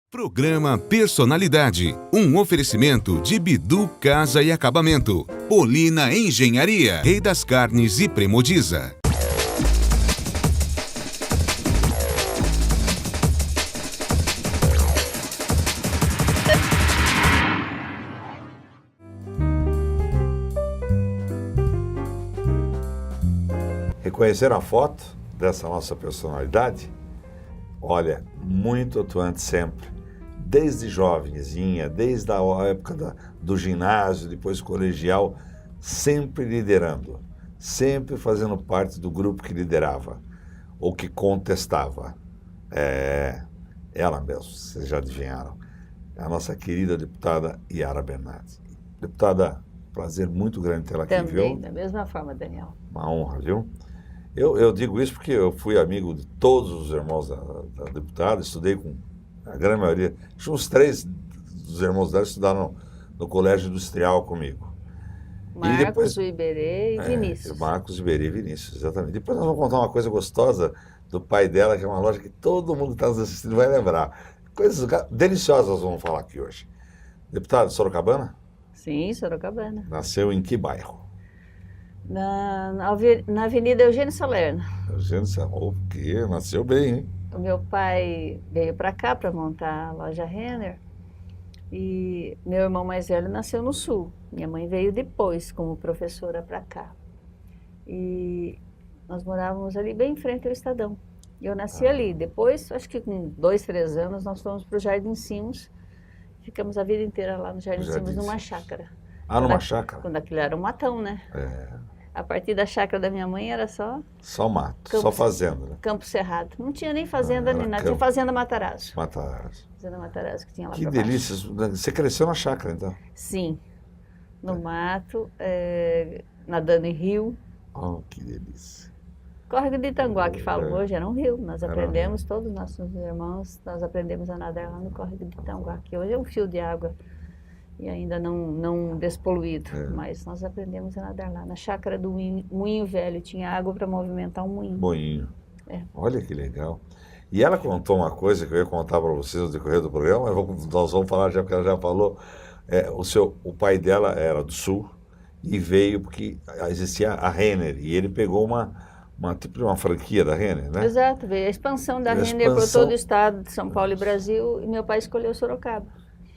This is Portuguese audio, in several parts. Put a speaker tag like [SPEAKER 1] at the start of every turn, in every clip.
[SPEAKER 1] Programa Personalidade, um oferecimento de Bidu Casa e Acabamento, Polina Engenharia, Rei das Carnes e Premodiza.
[SPEAKER 2] Reconheceram a foto dessa nossa personalidade? Olha, muito atuante sempre, desde jovenzinha, desde a época do ginásio, depois colegial, sempre liderando, sempre fazendo parte do grupo que liderava, ou que contestava. Ela mesmo, vocês já adivinharam, a nossa querida deputada Yara Bernardes. Deputada, prazer muito grande tê-la aqui, viu?
[SPEAKER 3] Também, da mesma forma, Daniel.
[SPEAKER 2] Uma honra, viu? Eu digo isso porque eu fui amigo de todos os irmãos da deputada, estudei com a grande maioria. Tinha uns 3 dos irmãos dela que estudaram no Colégio Industrial comigo.
[SPEAKER 3] Marcos, depois, o Iberê e Vinícius.
[SPEAKER 2] Marcos, Iberê e Vinícius, exatamente. Depois nós vamos contar uma coisa gostosa do pai dela, que é uma loja que todo mundo que está nos assistindo vai lembrar. Coisas deliciosas nós vamos falar aqui hoje. Deputado, Sorocabana?
[SPEAKER 3] Sim, Sorocabana.
[SPEAKER 2] Nasceu em que bairro?
[SPEAKER 3] Na Avenida Eugênio Salerno.
[SPEAKER 2] Eugênio Salerno, o quê? Nasceu bem, hein?
[SPEAKER 3] O meu pai veio para cá para montar a loja Renner e meu irmão mais velho nasceu no Sul. Minha mãe veio depois como professora para cá. E nós morávamos ali bem em frente ao Estadão. Eu nasci ali. Depois, acho que com 2, 3 anos, nós fomos para o Jardim Simos. Ficamos a vida inteira lá no Jardim Simos, numa chácara.
[SPEAKER 2] Numa chácara?
[SPEAKER 3] Quando aquilo era um matão, né? A partir da chácara da minha mãe era só
[SPEAKER 2] mato, só fazenda, né?
[SPEAKER 3] Campo Cerrado. Não tinha nem fazenda nem nada, tinha fazenda Matarazzo. Fazenda Matarazzo que tinha lá pra baixo. Que delícia,
[SPEAKER 2] você cresceu na chácara então?
[SPEAKER 3] Sim, no mato, nadando em rio.
[SPEAKER 2] Oh, que delícia.
[SPEAKER 3] Córrego de Itanguá, que falam hoje, era um rio. Nós aprendemos, todos os nossos irmãos, nós aprendemos a nadar lá no Córrego de Itanguá, que hoje é um fio de água. E ainda não despoluído, mas nós aprendemos a nadar lá. Na chácara do Moinho Velho, tinha água para movimentar um moinho.
[SPEAKER 2] Moinho. Olha que legal. E ela contou uma coisa que eu ia contar para vocês no decorrer do programa, mas nós vamos falar já, porque ela já falou. O pai dela era do Sul e veio porque existia a Renner, e ele pegou uma franquia da Renner, né?
[SPEAKER 3] Exato, veio a expansão da Renner por todo o estado de São Paulo e Brasil, e meu pai escolheu Sorocaba.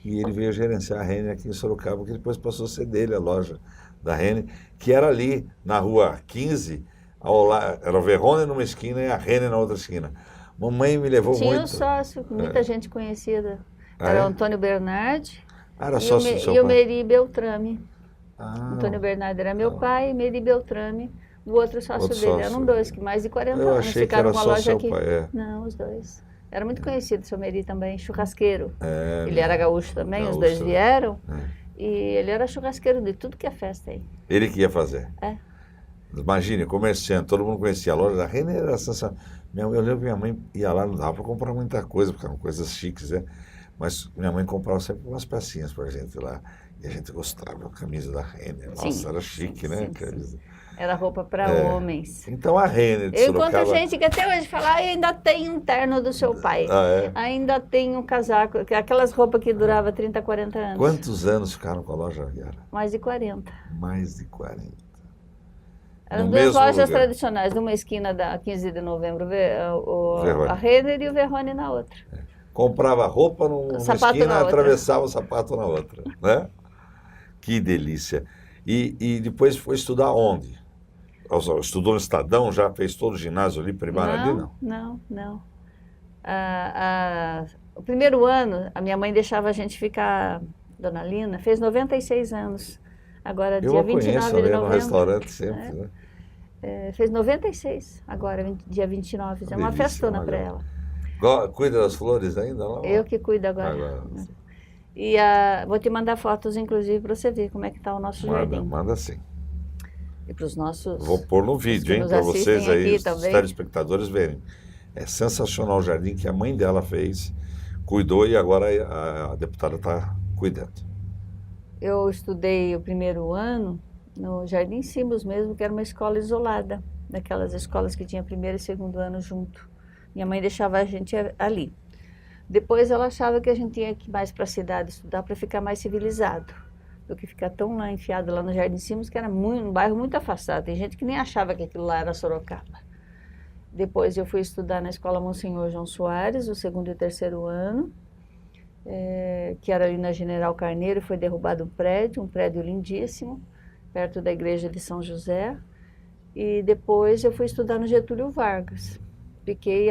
[SPEAKER 2] E ele veio gerenciar a Renner aqui em Sorocaba, que depois passou a ser dele, a loja da Renner, que era ali na rua 15, era o Verrone numa esquina e a Renner na outra esquina. Mamãe me levou muito...
[SPEAKER 3] Tinha um sócio, muita gente conhecida. Era o Antônio Bernardi e o Meri Beltrame. Antônio Bernardi era meu pai e Meri Beltrame, o outro sócio dele. Eram 2, que mais de 40 anos ficaram com a loja aqui. Não, os 2. Era muito conhecido, o seu Meri também, churrasqueiro. Ele era gaúcho também, os 2 vieram. E ele era churrasqueiro de tudo que é festa aí.
[SPEAKER 2] Ele que ia fazer? Imagine, comerciante, todo mundo conhecia a loja da Renner, era sensacional. Eu lembro que minha mãe ia lá, não dava para comprar muita coisa, porque eram coisas chiques, né? Mas minha mãe comprava sempre umas pecinhas pra gente lá. E a gente gostava, a camisa da Renner. Nossa, era chique, né?
[SPEAKER 3] Sim. Era roupa para homens.
[SPEAKER 2] Então a Renner de
[SPEAKER 3] Sorocaba... Eu encontro gente que até hoje fala, ainda tem um terno do seu pai. Ainda tem um casaco, aquelas roupas que duravam 30, 40 anos.
[SPEAKER 2] Quantos anos ficaram com a loja, Yara?
[SPEAKER 3] Mais de 40.
[SPEAKER 2] Mais de 40.
[SPEAKER 3] Eram 2 lojas tradicionais, numa esquina da 15 de novembro, a Renner e o Verrone na outra.
[SPEAKER 2] Comprava roupa numa esquina, atravessava o sapato na outra, né? Que delícia. E depois foi estudar onde? Estudou no Estadão, já fez todo o ginásio ali, primário ali, não?
[SPEAKER 3] Não. O primeiro ano, a minha mãe deixava a gente ficar, Dona Lina, fez 96 anos. Agora, dia 29 de novembro.
[SPEAKER 2] No restaurante sempre, né?
[SPEAKER 3] Fez 96, agora, dia 29. É uma festona para ela.
[SPEAKER 2] Cuida das flores ainda? Lá?
[SPEAKER 3] Eu que cuido agora. E vou te mandar fotos, inclusive, para você ver como é que está o nosso jardim.
[SPEAKER 2] Manda sim.
[SPEAKER 3] E para os nossos...
[SPEAKER 2] Vou pôr no vídeo, hein, para vocês aí, os telespectadores verem. É sensacional o jardim que a mãe dela fez, cuidou e agora a deputada está cuidando.
[SPEAKER 3] Eu estudei o primeiro ano no Jardim Simos mesmo, que era uma escola isolada, daquelas escolas que tinha primeiro e segundo ano junto. Minha mãe deixava a gente ali. Depois ela achava que a gente tinha que ir mais para a cidade estudar para ficar mais civilizado, do que ficar tão lá enfiado lá no Jardim Simas, que era um bairro muito afastado. Tem gente que nem achava que aquilo lá era Sorocaba. Depois eu fui estudar na Escola Monsenhor João Soares, o 2º e 3º ano, que era ali na General Carneiro. Foi derrubado um prédio lindíssimo, perto da igreja de São José. E depois eu fui estudar no Getúlio Vargas. Fiquei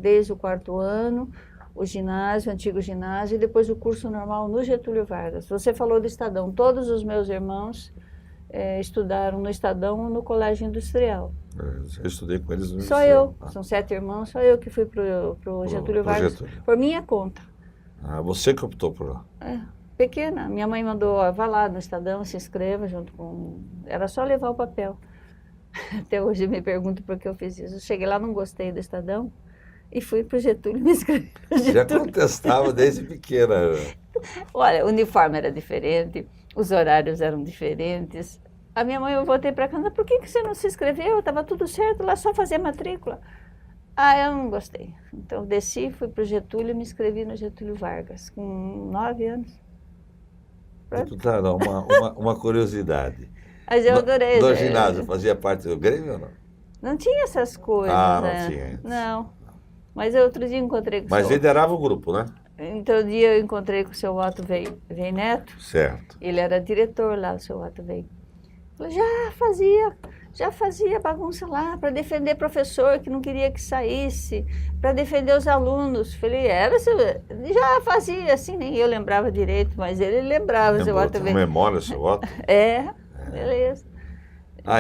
[SPEAKER 3] desde o 4º ano, o ginásio, o antigo ginásio, e depois o curso normal no Getúlio Vargas. Você falou do Estadão. Todos os meus irmãos estudaram no Estadão ou no Colégio Industrial.
[SPEAKER 2] Eu estudei com eles no
[SPEAKER 3] Só eu. São 7 irmãos, só eu que fui para o Getúlio Vargas.
[SPEAKER 2] Getúlio.
[SPEAKER 3] Por minha conta.
[SPEAKER 2] Você que optou por lá?
[SPEAKER 3] Pequena. Minha mãe mandou, vá lá no Estadão, se inscreva junto com... Era só levar o papel. Até hoje eu me pergunto por que eu fiz isso. Eu cheguei lá, não gostei do Estadão e fui para o Getúlio me inscrever.
[SPEAKER 2] Já contestava desde pequena.
[SPEAKER 3] Olha, o uniforme era diferente, os horários eram diferentes. A minha mãe, eu voltei para casa, por que você não se inscreveu? Estava tudo certo, lá só fazer matrícula. Eu não gostei. Então desci, fui para o Getúlio e me inscrevi no Getúlio Vargas, com 9 anos.
[SPEAKER 2] Deputada, uma curiosidade.
[SPEAKER 3] Mas eu adorei.
[SPEAKER 2] Do ginásio, fazia parte do Grêmio ou não?
[SPEAKER 3] Não tinha essas coisas.
[SPEAKER 2] Não tinha.
[SPEAKER 3] Não. Mas outro dia encontrei com o
[SPEAKER 2] Mas liderava o grupo, né?
[SPEAKER 3] Então, um dia eu encontrei com o seu Otto Vem Neto.
[SPEAKER 2] Certo.
[SPEAKER 3] Ele era diretor lá, o seu Otto Vem. Falei, já fazia bagunça lá para defender professor que não queria que saísse, para defender os alunos. Falei, já fazia, assim, nem eu lembrava direito, mas ele lembrava, o seu Otto Vem.
[SPEAKER 2] Memória, seu Otto?
[SPEAKER 3] Beleza.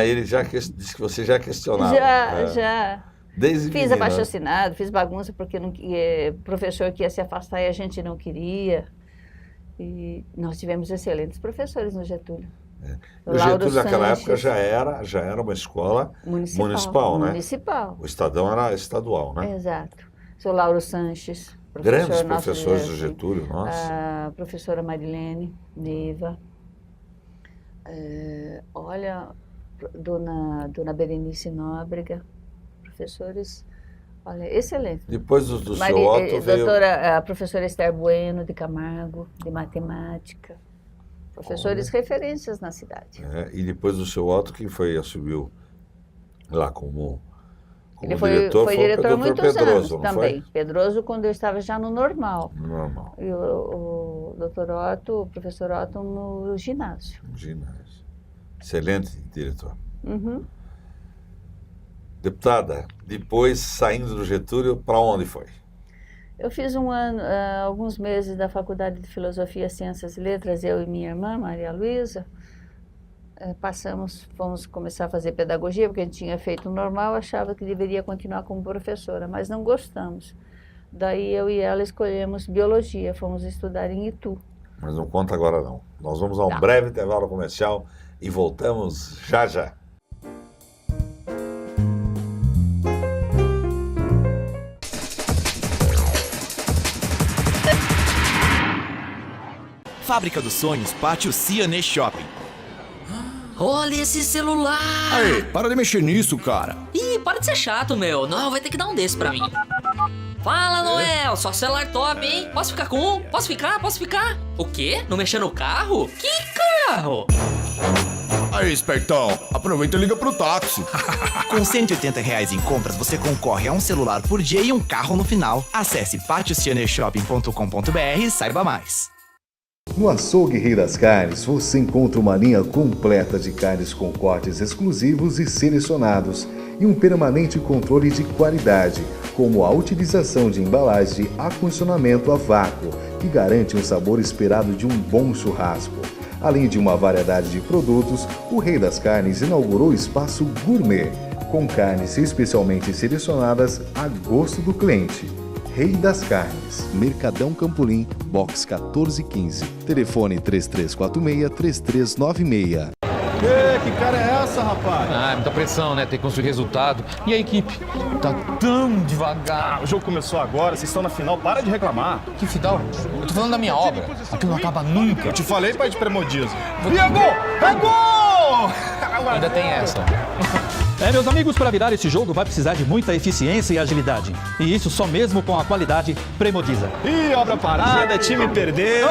[SPEAKER 2] Ele já disse que você já questionava.
[SPEAKER 3] Já.
[SPEAKER 2] Desde
[SPEAKER 3] fiz abaixo-assinado, fiz bagunça porque professor que ia se afastar e a gente não queria. E nós tivemos excelentes professores no Getúlio.
[SPEAKER 2] O Getúlio naquela época já era uma escola municipal, né?
[SPEAKER 3] Municipal.
[SPEAKER 2] O Estadão era estadual, né?
[SPEAKER 3] Exato. O seu Lauro Sanches.
[SPEAKER 2] Grandes professores do Getúlio, nossa.
[SPEAKER 3] A professora Marilene Neiva. Olha, dona Berenice Nóbrega. Professores, olha, excelentes.
[SPEAKER 2] Depois do seu Otto veio...
[SPEAKER 3] A professora Esther Bueno, de Camargo, de matemática. Professores referências na cidade.
[SPEAKER 2] E depois do seu Otto, quem assumiu lá como
[SPEAKER 3] ele
[SPEAKER 2] diretor
[SPEAKER 3] foi diretor há muitos
[SPEAKER 2] Pedroso,
[SPEAKER 3] anos também. Pedroso, quando eu estava já no normal. E o doutor Otto, o professor Otto, no ginásio.
[SPEAKER 2] No ginásio. Excelente diretor.
[SPEAKER 3] Uhum.
[SPEAKER 2] Deputada, depois saindo do Getúlio, para onde foi?
[SPEAKER 3] Eu fiz alguns meses da Faculdade de Filosofia, Ciências e Letras, eu e minha irmã, Maria Luísa. Fomos começar a fazer pedagogia, porque a gente tinha feito normal, achava que deveria continuar como professora, mas não gostamos. Daí eu e ela escolhemos biologia, fomos estudar em Itu.
[SPEAKER 2] Mas não conta agora não. Nós vamos a um breve intervalo comercial e voltamos já já.
[SPEAKER 4] Fábrica dos Sonhos patrocina nesse shopping.
[SPEAKER 5] Olha esse celular!
[SPEAKER 4] Aí, para de mexer nisso, cara.
[SPEAKER 5] Ih, para de ser chato, meu. Não, vai ter que dar um desse pra mim. Fala, Noel! Só celular top, hein? Posso ficar com um? Posso ficar? O quê? Não mexer no carro? Que carro?
[SPEAKER 4] Aí, espertão, aproveita e liga pro táxi. Com R$180 em compras, você concorre a um celular por dia e um carro no final. Acesse patrocinershopping.com.br e saiba mais.
[SPEAKER 6] No Açougue Rei das Carnes, você encontra uma linha completa de carnes com cortes exclusivos e selecionados e um permanente controle de qualidade, como a utilização de embalagem de acondicionamento a vácuo, que garante um sabor esperado de um bom churrasco. Além de uma variedade de produtos, o Rei das Carnes inaugurou o espaço gourmet, com carnes especialmente selecionadas a gosto do cliente. Rei das Carnes, Mercadão Campolim, box 1415, telefone 3346-3396.
[SPEAKER 7] Que cara é essa, rapaz? Muita pressão, né? Tem que construir resultado. E a equipe? Tá tão devagar.
[SPEAKER 8] O jogo começou agora, vocês estão na final, para de reclamar.
[SPEAKER 7] Que final? Eu tô falando da minha obra. Aquilo não acaba nunca.
[SPEAKER 8] Eu te falei, pai de premodismo. Diego! É gol!
[SPEAKER 7] Ainda tem essa.
[SPEAKER 9] Meus amigos, para virar esse jogo vai precisar de muita eficiência e agilidade. E isso só mesmo com a qualidade Premodiza.
[SPEAKER 8] Ih, obra parada, time perdeu.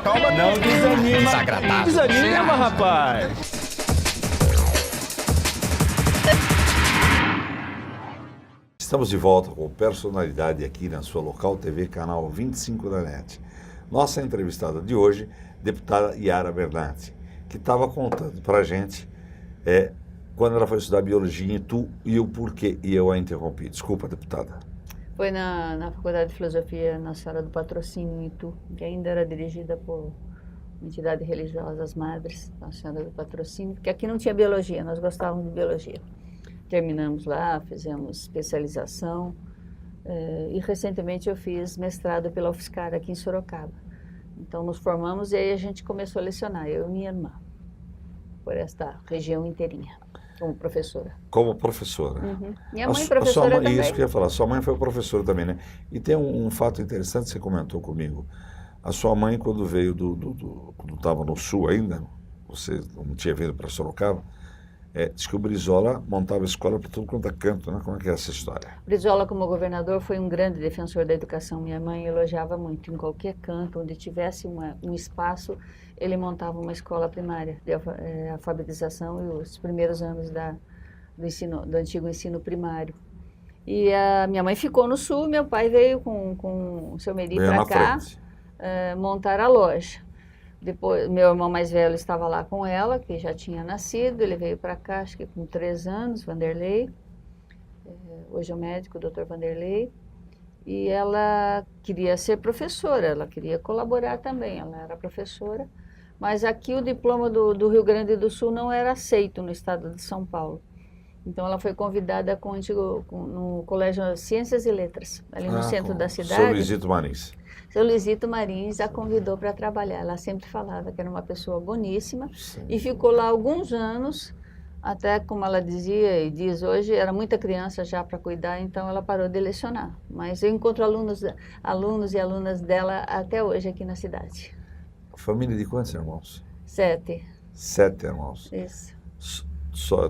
[SPEAKER 8] Calma, não desanima.
[SPEAKER 4] Desagradável.
[SPEAKER 8] Desanima, rapaz.
[SPEAKER 2] Estamos de volta com Personalidade aqui na sua Local TV, canal 25 da NET. Nossa entrevistada de hoje, deputada Yara Bernardi, que estava contando para a gente quando ela foi estudar biologia em Itu e o porquê, e eu a interrompi. Desculpa, deputada.
[SPEAKER 3] Foi na Faculdade de Filosofia Nossa Senhora do Patrocínio em Itu, que ainda era dirigida por uma entidade religiosa, as Madres, Nossa Senhora do Patrocínio, porque aqui não tinha biologia, nós gostávamos de biologia. Terminamos lá, fizemos especialização e recentemente eu fiz mestrado pela UFSCar aqui em Sorocaba. Então nos formamos e aí a gente começou a lecionar, eu e minha irmã, por esta região inteirinha, como professora.
[SPEAKER 2] Como professora.
[SPEAKER 3] Uhum. Minha mãe professora também.
[SPEAKER 2] Isso que eu ia falar, sua mãe foi professora também, né? E tem um fato interessante que você comentou comigo. A sua mãe, quando veio quando estava no Sul ainda, você não tinha vindo para Sorocaba, diz que o Brizola montava escola para tudo quanto é canto, né? Como é que é essa história?
[SPEAKER 3] Brizola, como governador, foi um grande defensor da educação. Minha mãe elogiava muito. Em qualquer canto, onde tivesse um espaço, ele montava uma escola primária de alfabetização e os primeiros anos do antigo ensino primário. E a minha mãe ficou no Sul, meu pai veio com o seu Meri para cá montar a loja. Depois, meu irmão mais velho estava lá com ela, que já tinha nascido, ele veio para cá, acho que com 3 anos, Vanderlei, hoje é o médico, o doutor Vanderlei, e ela queria ser professora, ela queria colaborar também, ela era professora, mas aqui o diploma do Rio Grande do Sul não era aceito no estado de São Paulo. Então ela foi convidada no Colégio Ciências e Letras, ali no centro da cidade.
[SPEAKER 2] São Luizito Marins.
[SPEAKER 3] Seu Luizito Marins a convidou para trabalhar. Ela sempre falava que era uma pessoa boníssima. Sim. E ficou lá alguns anos, até como ela dizia e diz hoje, era muita criança já para cuidar, então ela parou de lecionar. Mas eu encontro alunos e alunas dela até hoje aqui na cidade.
[SPEAKER 2] Família de quantos irmãos?
[SPEAKER 3] 7.
[SPEAKER 2] 7 irmãos.
[SPEAKER 3] Isso.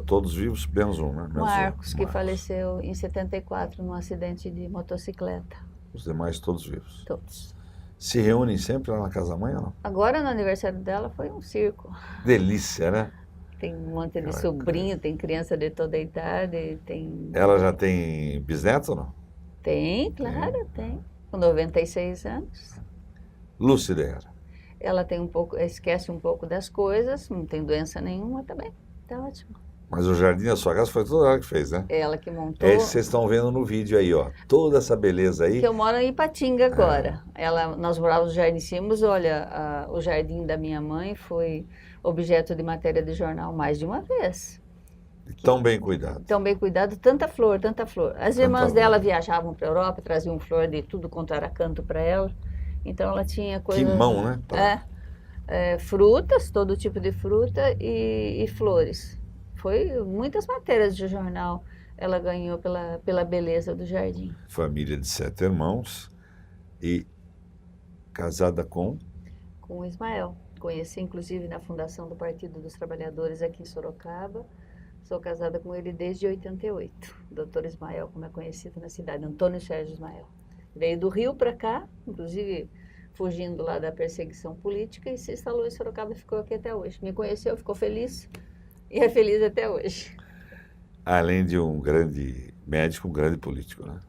[SPEAKER 2] Todos vivos, menos um, né?
[SPEAKER 3] Marcos, que faleceu em 74 num acidente de motocicleta.
[SPEAKER 2] Os demais todos vivos?
[SPEAKER 3] Todos.
[SPEAKER 2] Se reúnem sempre lá na casa da mãe ou não?
[SPEAKER 3] Agora, no aniversário dela, foi um circo.
[SPEAKER 2] Delícia, né?
[SPEAKER 3] Tem um monte de sobrinho, tem criança de toda a idade, tem...
[SPEAKER 2] Ela já tem bisneto ou não?
[SPEAKER 3] Tem, claro, tem. Com 96 anos.
[SPEAKER 2] Lúcida.
[SPEAKER 3] Ela tem esquece um pouco das coisas, não tem doença nenhuma também. Tá ótimo.
[SPEAKER 2] Mas o jardim da sua casa foi toda ela que fez, né?
[SPEAKER 3] Ela que montou.
[SPEAKER 2] Esse vocês estão vendo no vídeo aí, ó. Toda essa beleza aí.
[SPEAKER 3] Que eu moro em Ipatinga agora. Nós morávamos no Jardim Simos. Olha, o jardim da minha mãe foi objeto de matéria de jornal mais de uma vez.
[SPEAKER 2] Tão bem cuidado.
[SPEAKER 3] Tão bem cuidado, tanta flor, tanta flor. As irmãs dela viajavam para a Europa, traziam flor de tudo quanto era canto para ela. Então ela tinha coisas...
[SPEAKER 2] Que mão, né?
[SPEAKER 3] Frutas, todo tipo de fruta e flores. Foi muitas matérias de jornal ela ganhou pela beleza do jardim.
[SPEAKER 2] Família de 7 irmãos e casada com?
[SPEAKER 3] Com o Ismael. Conheci inclusive na fundação do Partido dos Trabalhadores aqui em Sorocaba. Sou casada com ele desde 88. Doutor Ismael, como é conhecido na cidade, Antônio Sérgio Ismael. Veio do Rio para cá, inclusive fugindo lá da perseguição política e se instalou em Sorocaba e ficou aqui até hoje. Me conheceu, ficou feliz. E é feliz até hoje.
[SPEAKER 2] Além de um grande médico, um grande político, né?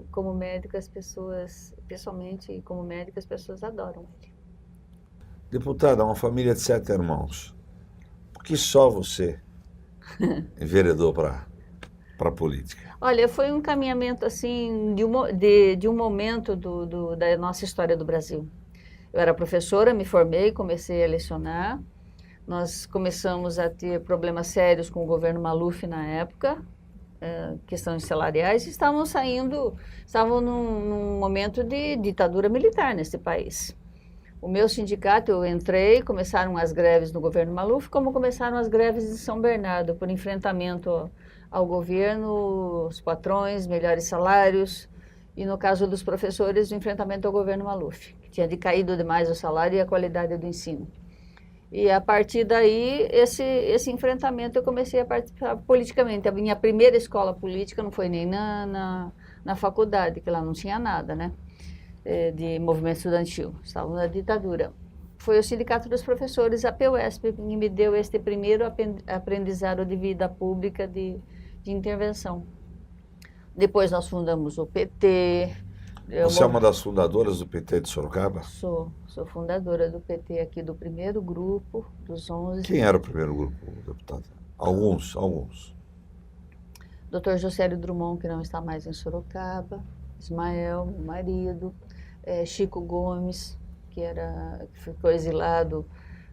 [SPEAKER 3] Como médico, as pessoas, pessoalmente, como médico, as pessoas adoram ele.
[SPEAKER 2] Deputada, uma família de 7 irmãos. Por que só você enveredou para a política?
[SPEAKER 3] Olha, foi um caminhamento, assim, de um momento da nossa história do Brasil. Eu era professora, me formei, comecei a lecionar. Nós começamos a ter problemas sérios com o governo Maluf na época, questões salariais, e estavam num momento de ditadura militar nesse país. O meu sindicato, eu entrei, começaram as greves no governo Maluf, como começaram as greves de São Bernardo, por enfrentamento ao governo, os patrões, melhores salários, e no caso dos professores, o enfrentamento ao governo Maluf, que tinha decaído demais o salário e a qualidade do ensino. E a partir daí, esse enfrentamento, eu comecei a participar politicamente. A minha primeira escola política não foi nem na faculdade, que lá não tinha nada, né? De movimento estudantil, estavam na ditadura. Foi o Sindicato dos Professores, a PUESP, que me deu este primeiro aprendizado de vida pública de intervenção. Depois nós fundamos o PT.
[SPEAKER 2] Você é uma das fundadoras do PT de Sorocaba?
[SPEAKER 3] Sou fundadora do PT aqui, do primeiro grupo, dos 11.
[SPEAKER 2] Quem era o primeiro grupo, deputada? Alguns.
[SPEAKER 3] Dr. Josélio Drummond, que não está mais em Sorocaba, Ismael, meu marido, Chico Gomes, que ficou exilado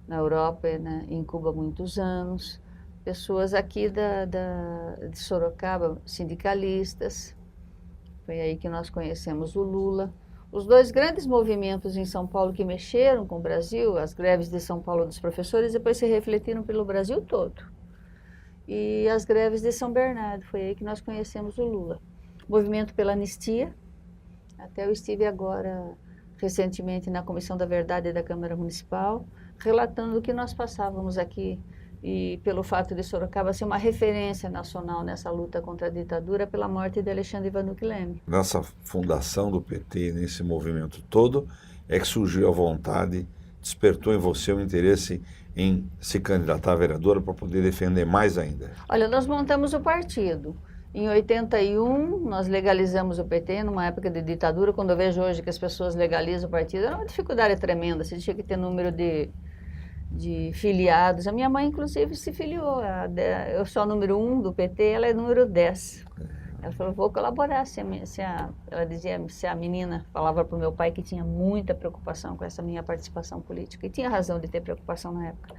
[SPEAKER 3] na Europa e em Cuba há muitos anos, pessoas aqui de Sorocaba, sindicalistas. Foi aí que nós conhecemos o Lula. Os dois grandes movimentos em São Paulo que mexeram com o Brasil, as greves de São Paulo dos professores, depois se refletiram pelo Brasil todo. E as greves de São Bernardo, foi aí que nós conhecemos o Lula. Movimento pela anistia, até eu estive agora recentemente na Comissão da Verdade da Câmara Municipal, relatando o que nós passávamos aqui, e pelo fato de Sorocaba ser uma referência nacional nessa luta contra a ditadura pela morte de Alexandre Vanuc Leme.
[SPEAKER 2] Nessa fundação do PT, nesse movimento todo, é que surgiu a vontade, despertou em você o interesse em se candidatar a vereadora para poder defender mais ainda?
[SPEAKER 3] Olha, nós montamos o partido. Em 81, nós legalizamos o PT, numa época de ditadura. Quando eu vejo hoje que as pessoas legalizam o partido, era uma dificuldade tremenda. Você tinha que ter número de filiados. A minha mãe, inclusive, se filiou. Eu sou a número 1 do PT, ela é número 10. Ela falou, vou colaborar. Ela dizia, se a menina falava para o meu pai que tinha muita preocupação com essa minha participação política. E tinha razão de ter preocupação na época.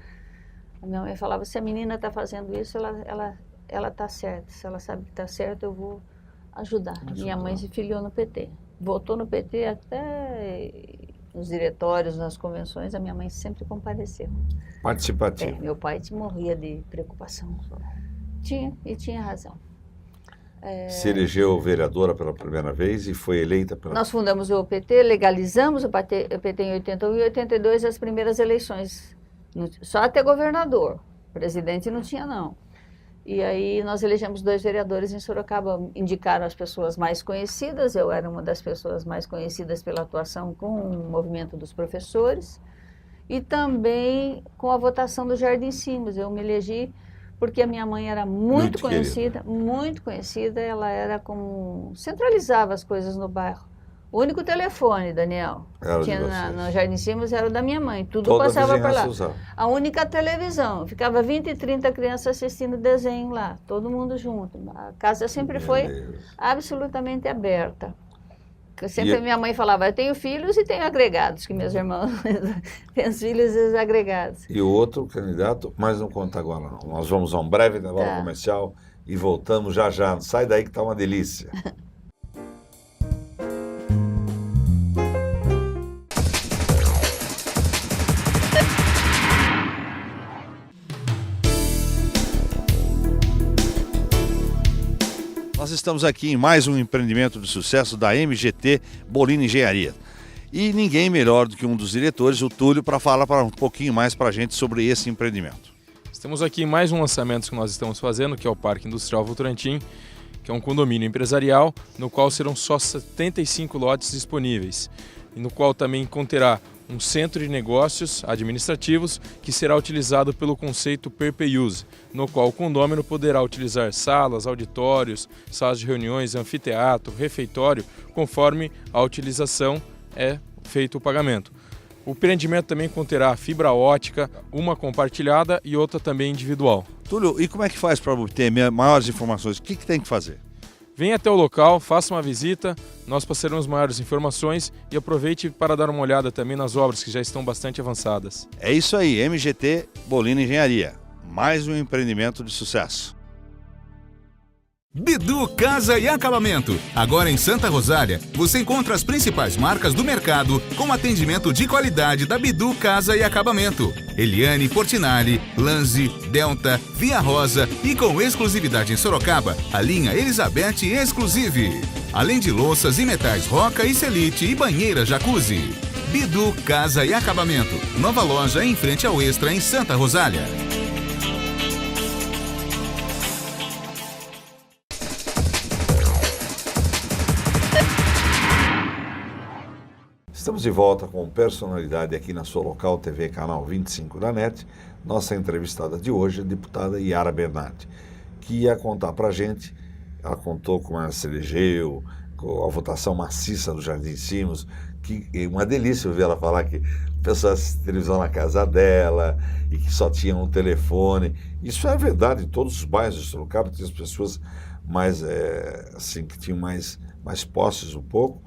[SPEAKER 3] A minha mãe falava, se a menina está fazendo isso, ela está certa. Se ela sabe que está certo, eu vou ajudar. Minha mãe se filiou no PT. Votou no PT até nos diretórios, nas convenções, a minha mãe sempre compareceu.
[SPEAKER 2] Participativo.
[SPEAKER 3] Meu pai morria de preocupação. Tinha razão.
[SPEAKER 2] Se elegeu vereadora pela primeira vez e foi eleita pela...
[SPEAKER 3] Nós fundamos o PT, legalizamos o PT em 81 e 82, as primeiras eleições. Só até governador. Presidente não tinha, não. E aí nós elegemos 2 vereadores em Sorocaba, indicaram as pessoas mais conhecidas, eu era uma das pessoas mais conhecidas pela atuação com o movimento dos professores, e também com a votação do Jardim Simas. Eu me elegi porque a minha mãe era muito conhecida, ela era como... centralizava as coisas no bairro. O único telefone, Daniel, tinha no Jardim Simas era o da minha mãe. Tudo toda passava por lá. Usava. A única televisão. Ficava 20 e 30 crianças assistindo desenho lá, todo mundo junto. A casa sempre foi absolutamente aberta. Sempre minha mãe falava, eu tenho filhos e tenho agregados, que meus irmãos têm os filhos e os agregados.
[SPEAKER 2] E o outro candidato, mas não conta agora não. Nós vamos a um breve intervalo comercial e voltamos já já. Sai daí que tá uma delícia. Nós estamos aqui em mais um empreendimento de sucesso da MGT Bolina Engenharia. E ninguém melhor do que um dos diretores, o Túlio, para falar um pouquinho mais para a gente sobre esse empreendimento.
[SPEAKER 10] Estamos aqui em mais um lançamento que nós estamos fazendo, que é o Parque Industrial Votorantim, que é um condomínio empresarial, no qual serão só 75 lotes disponíveis, e no qual também conterá um centro de negócios administrativos que será utilizado pelo conceito Pay-Per-Use, no qual o condômino poderá utilizar salas, auditórios, salas de reuniões, anfiteatro, refeitório, conforme a utilização é feito o pagamento. O empreendimento também conterá fibra ótica, uma compartilhada e outra também individual.
[SPEAKER 2] Túlio, e como é que faz para obter maiores informações? O que tem que fazer?
[SPEAKER 10] Venha até o local, faça uma visita, nós passaremos maiores informações e aproveite para dar uma olhada também nas obras que já estão bastante avançadas.
[SPEAKER 2] É isso aí, MGT Bolina Engenharia, mais um empreendimento de sucesso.
[SPEAKER 1] Bidu Casa e Acabamento. Agora em Santa Rosália, você encontra as principais marcas do mercado com atendimento de qualidade da Bidu Casa e Acabamento. Eliane Portinari, Lanzi, Delta, Via Rosa e com exclusividade em Sorocaba, a linha Elizabeth Exclusive. Além de louças e metais Roca e Celite e banheira Jacuzzi. Bidu Casa e Acabamento. Nova loja em frente ao Extra, em Santa Rosália.
[SPEAKER 2] Estamos de volta com Personalidade aqui na sua local TV, canal 25 da NET. Nossa entrevistada de hoje é a deputada Yara Bernardi, que ia contar pra gente, ela contou como ela se elegeu, com a votação maciça do Jardim Simos, que é uma delícia ouvir ela falar que pessoas assistem televisão na casa dela e que só tinham um telefone. Isso é verdade, em todos os bairros de Sorocaba tinha as pessoas mais, assim, que tinham mais posses um pouco,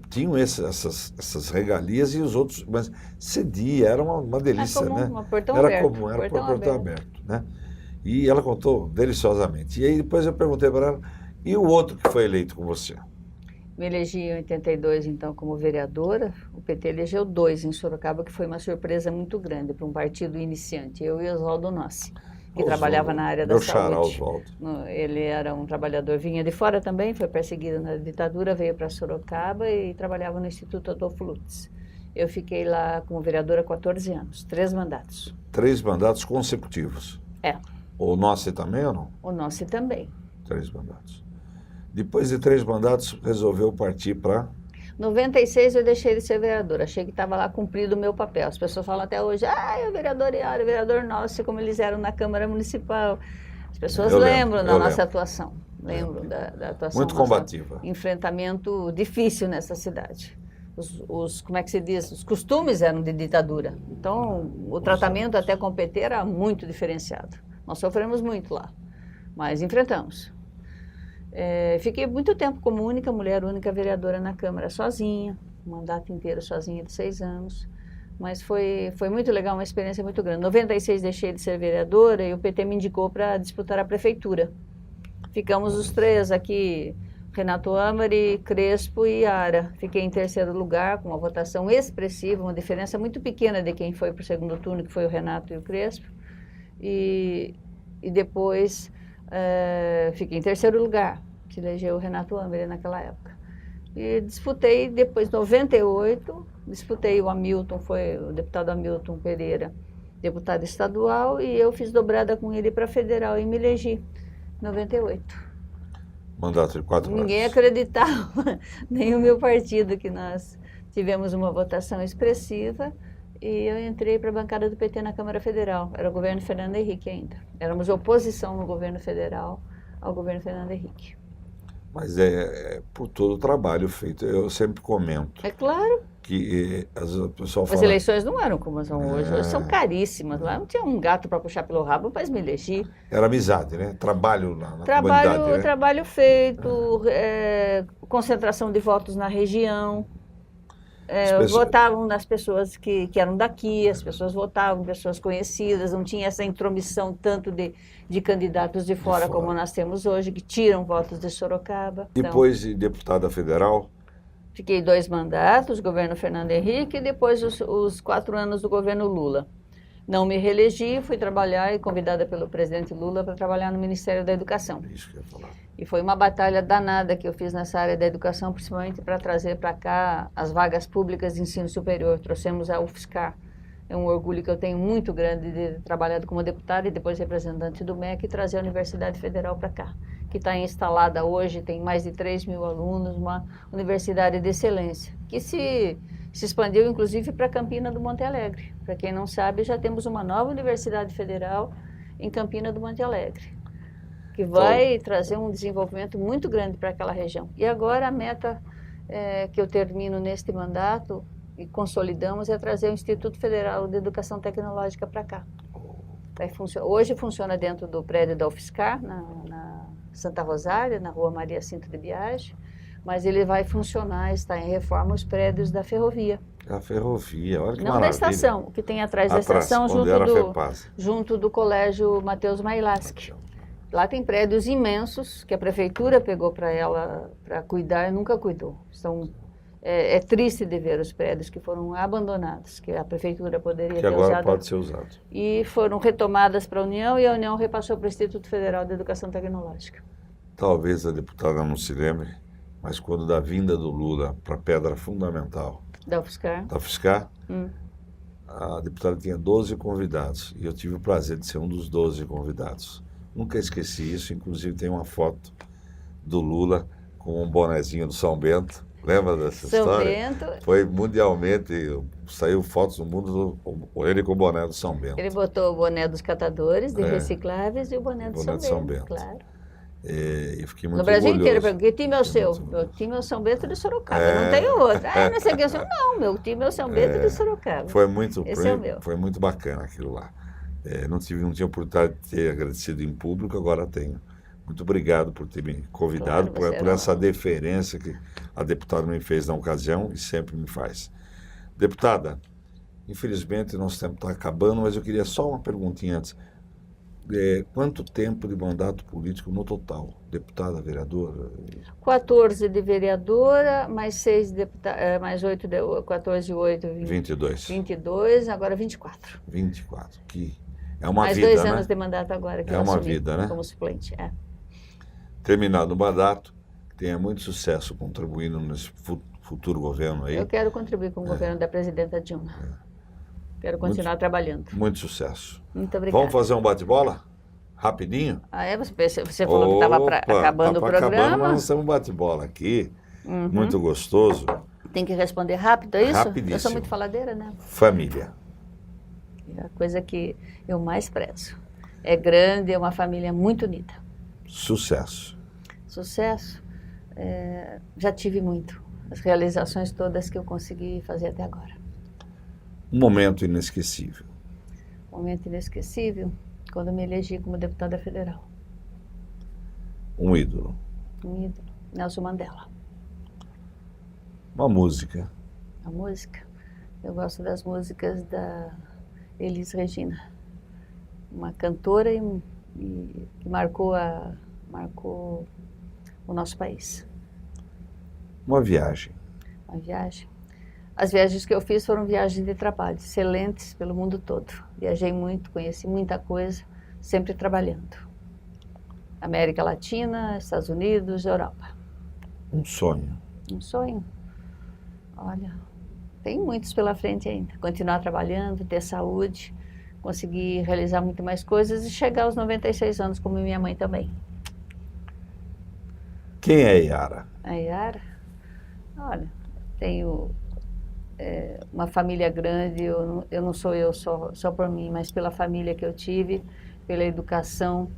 [SPEAKER 2] tinham essas regalias e os outros, mas cedia, era uma delícia,
[SPEAKER 3] comum,
[SPEAKER 2] né?
[SPEAKER 3] Uma portão
[SPEAKER 2] era
[SPEAKER 3] aberto,
[SPEAKER 2] comum, era portão aberto, né? E ela contou deliciosamente. E aí depois eu perguntei para ela, e o outro que foi eleito com você?
[SPEAKER 3] Me elegi em 82, então, como vereadora. O PT elegeu 2 em Sorocaba, que foi uma surpresa muito grande para um partido iniciante. Eu e Oswaldo Nossi, que trabalhava na área da saúde.
[SPEAKER 2] Oswaldo.
[SPEAKER 3] Ele era um trabalhador, vinha de fora também, foi perseguido na ditadura, veio para Sorocaba e trabalhava no Instituto Adolfo Lutz. Eu fiquei lá como vereadora há 14 anos, 3 mandatos.
[SPEAKER 2] 3 mandatos consecutivos?
[SPEAKER 3] É.
[SPEAKER 2] O Nossi também ou não?
[SPEAKER 3] O Nossi também.
[SPEAKER 2] 3 mandatos. Depois de 3 mandatos, resolveu partir para...
[SPEAKER 3] 96 eu deixei de ser vereadora, achei que estava lá cumprido o meu papel. As pessoas falam até hoje, é o vereador Yara, o vereador Nossi, como eles eram na Câmara Municipal. As pessoas lembram da nossa atuação, lembram da atuação.
[SPEAKER 2] Muito combativa.
[SPEAKER 3] Enfrentamento difícil nessa cidade. Como é que se diz? Os costumes eram de ditadura. Então, o tratamento até com o PT era muito diferenciado. Nós sofremos muito lá, mas enfrentamos. Fiquei muito tempo como única mulher, única vereadora na Câmara, sozinha, um mandato inteiro sozinha de 6 anos, mas foi muito legal, uma experiência muito grande. Em 96 deixei de ser vereadora e o PT me indicou para disputar a prefeitura. Ficamos os 3 aqui, Renato Amari, Crespo e Yara. Fiquei em 3º lugar, com uma votação expressiva, uma diferença muito pequena de quem foi para o 2º turno, que foi o Renato e o Crespo. E depois... fiquei em 3º lugar, que elegeu o Renato Amari naquela época. E disputei, depois, em 98, disputei o Hamilton, foi o deputado Hamilton Pereira, deputado estadual, e eu fiz dobrada com ele para federal e me elegi em 98.
[SPEAKER 2] Mandato de 4 anos.
[SPEAKER 3] Ninguém acreditava, nem o meu partido, que nós tivemos uma votação expressiva. E eu entrei para a bancada do PT na Câmara Federal. Era o governo Fernando Henrique ainda. Éramos oposição no governo federal ao governo Fernando Henrique.
[SPEAKER 2] Mas por todo o trabalho feito. Eu sempre comento.
[SPEAKER 3] É claro.
[SPEAKER 2] Que o pessoal fala...
[SPEAKER 3] As eleições não eram como são hoje. Hoje são caríssimas. Lá não tinha um gato para puxar pelo rabo, mas me elegi.
[SPEAKER 2] Era amizade, né? Trabalho na comunidade, né?
[SPEAKER 3] Trabalho feito, concentração de votos na região. Votavam nas pessoas que eram daqui, as pessoas votavam, pessoas conhecidas, não tinha essa intromissão tanto de candidatos de fora como nós temos hoje, que tiram votos de Sorocaba.
[SPEAKER 2] Depois de deputada federal?
[SPEAKER 3] Fiquei 2 mandatos, governo Fernando Henrique, e depois os 4 anos do governo Lula. Não me reelegi, fui trabalhar e convidada pelo presidente Lula para trabalhar no Ministério da Educação.
[SPEAKER 2] Isso que eu ia falar.
[SPEAKER 3] E foi uma batalha danada que eu fiz nessa área da educação, principalmente para trazer para cá as vagas públicas de ensino superior. Trouxemos a UFSCar. É um orgulho que eu tenho muito grande de ter trabalhado como deputada e depois representante do MEC e trazer a Universidade Federal para cá, que está instalada hoje, tem mais de 3.000 alunos, uma universidade de excelência, que se expandiu inclusive para Campina do Monte Alegre. Para quem não sabe, já temos uma nova Universidade Federal em Campina do Monte Alegre, que vai trazer um desenvolvimento muito grande para aquela região. E agora a meta que eu termino neste mandato e consolidamos é trazer o Instituto Federal de Educação Tecnológica para cá. Hoje funciona dentro do prédio da UFSCar, na Santa Rosália, na Rua Maria Cinto de Biagi, mas ele vai funcionar, está em reforma, os prédios da ferrovia.
[SPEAKER 2] A ferrovia, olha que
[SPEAKER 3] não
[SPEAKER 2] maravilha.
[SPEAKER 3] Da estação, o que tem atrás da estação, junto do Colégio Mateus Mailaschi. Lá tem prédios imensos que a prefeitura pegou para ela para cuidar e nunca cuidou. É triste de ver os prédios que foram abandonados, que a prefeitura poderia ter usado.
[SPEAKER 2] Que agora pode ser usado.
[SPEAKER 3] E foram retomadas para a União e a União repassou para o Instituto Federal de Educação Tecnológica.
[SPEAKER 2] Talvez a deputada não se lembre, mas quando da vinda do Lula para a Pedra Fundamental,
[SPEAKER 3] Da UFSCar.
[SPEAKER 2] Da UFSCar. A deputada tinha 12 convidados e eu tive o prazer de ser um dos 12 convidados. Nunca esqueci isso, inclusive tem uma foto do Lula com um bonezinho do São Bento. Lembra dessa história?
[SPEAKER 3] São Bento.
[SPEAKER 2] Foi mundialmente, saiu fotos no mundo, ele com o boné do São Bento.
[SPEAKER 3] Ele botou o boné dos catadores de recicláveis e o boné do São Bento, claro.
[SPEAKER 2] Eu fiquei muito
[SPEAKER 3] no Brasil
[SPEAKER 2] orgulhoso.
[SPEAKER 3] inteiro, que time é o seu? Meu time é o São Bento de Sorocaba, não tem outro. Não sei o que, não, meu time é o São Bento de Sorocaba.
[SPEAKER 2] Foi muito,
[SPEAKER 3] Esse é o meu.
[SPEAKER 2] Foi muito bacana aquilo lá. Não tinha oportunidade de ter agradecido em público, agora tenho. Muito obrigado por ter me convidado,
[SPEAKER 3] claro,
[SPEAKER 2] por essa deferência que a deputada me fez na ocasião e sempre me faz. Deputada, infelizmente nosso tempo está acabando, mas eu queria só uma perguntinha antes. Quanto tempo de mandato político no total? Deputada, vereadora?
[SPEAKER 3] 14 de vereadora, mais 6 deputada, mais 8, 14 e 8,
[SPEAKER 2] 22.
[SPEAKER 3] 22, agora 24.
[SPEAKER 2] 24, que é uma
[SPEAKER 3] mais
[SPEAKER 2] vida,
[SPEAKER 3] Mais 2
[SPEAKER 2] né?
[SPEAKER 3] anos de mandato agora. Que
[SPEAKER 2] é uma vida, né?
[SPEAKER 3] Como suplente,
[SPEAKER 2] Terminado o mandato, tenha muito sucesso contribuindo nesse futuro governo aí.
[SPEAKER 3] Eu quero contribuir com o governo da presidenta Dilma. Quero continuar trabalhando.
[SPEAKER 2] Muito sucesso.
[SPEAKER 3] Muito obrigada.
[SPEAKER 2] Vamos fazer um bate-bola? Rapidinho?
[SPEAKER 3] Você falou que estava acabando o programa.
[SPEAKER 2] Acabando, mas nós temos um bate-bola aqui, muito gostoso.
[SPEAKER 3] Tem que responder rápido, é isso?
[SPEAKER 2] Rapidíssimo.
[SPEAKER 3] Eu sou muito faladeira, né?
[SPEAKER 2] Família.
[SPEAKER 3] É a coisa que eu mais prezo. É grande, é uma família muito unida.
[SPEAKER 2] Sucesso.
[SPEAKER 3] Sucesso? Já tive muito. As realizações todas que eu consegui fazer até agora.
[SPEAKER 2] Um momento inesquecível.
[SPEAKER 3] Um momento inesquecível, quando eu me elegi como deputada federal.
[SPEAKER 2] Um ídolo.
[SPEAKER 3] Um ídolo. Nelson Mandela.
[SPEAKER 2] Uma música.
[SPEAKER 3] A música? Eu gosto das músicas da Elis Regina. Uma cantora que marcou o nosso país.
[SPEAKER 2] Uma viagem.
[SPEAKER 3] Uma viagem? As viagens que eu fiz foram viagens de trabalho, excelentes pelo mundo todo. Viajei muito, conheci muita coisa, sempre trabalhando. América Latina, Estados Unidos, Europa.
[SPEAKER 2] Um sonho.
[SPEAKER 3] Um sonho? Olha, tem muitos pela frente ainda. Continuar trabalhando, ter saúde, conseguir realizar muito mais coisas e chegar aos 96 anos, como minha mãe também.
[SPEAKER 2] Quem é Yara?
[SPEAKER 3] A Yara? Olha, tenho uma família grande, eu não sou eu só por mim, mas pela família que eu tive, pela educação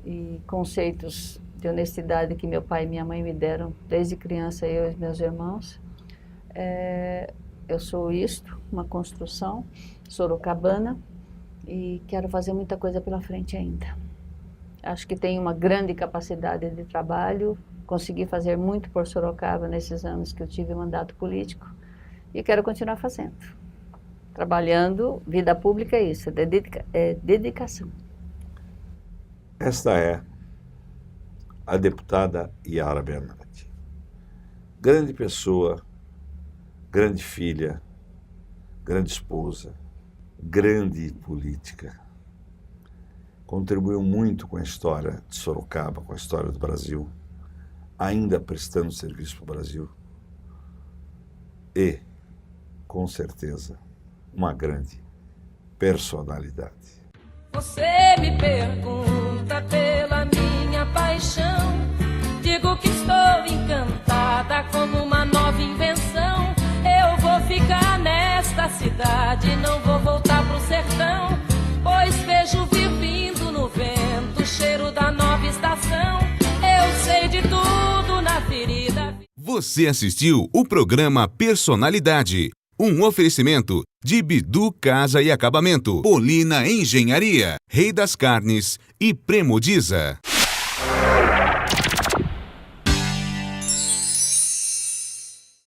[SPEAKER 3] e conceitos de honestidade que meu pai e minha mãe me deram desde criança, eu e meus irmãos. Eu sou isto, uma construção sorocabana, e quero fazer muita coisa pela frente ainda. Acho que tenho uma grande capacidade de trabalho, consegui fazer muito por Sorocaba nesses anos que eu tive mandato político e quero continuar fazendo. Trabalhando, vida pública é isso, é dedicação.
[SPEAKER 2] Esta é a deputada Yara Bernardi. Grande pessoa, grande filha, grande esposa, grande política. Contribuiu muito com a história de Sorocaba, com a história do Brasil, ainda prestando serviço para o Brasil. E, com certeza, uma grande personalidade.
[SPEAKER 11] Você me pergunta pela minha paixão, digo que estou encantada como uma nova invenção. Eu vou ficar nesta cidade, não vou voltar pro sertão, pois vejo vir vindo no vento o cheiro da nova estação. Eu sei de tudo na ferida.
[SPEAKER 1] Você assistiu o programa Personalidade, um oferecimento de Bidu Casa e Acabamento, Polina Engenharia, Rei das Carnes e Premodiza.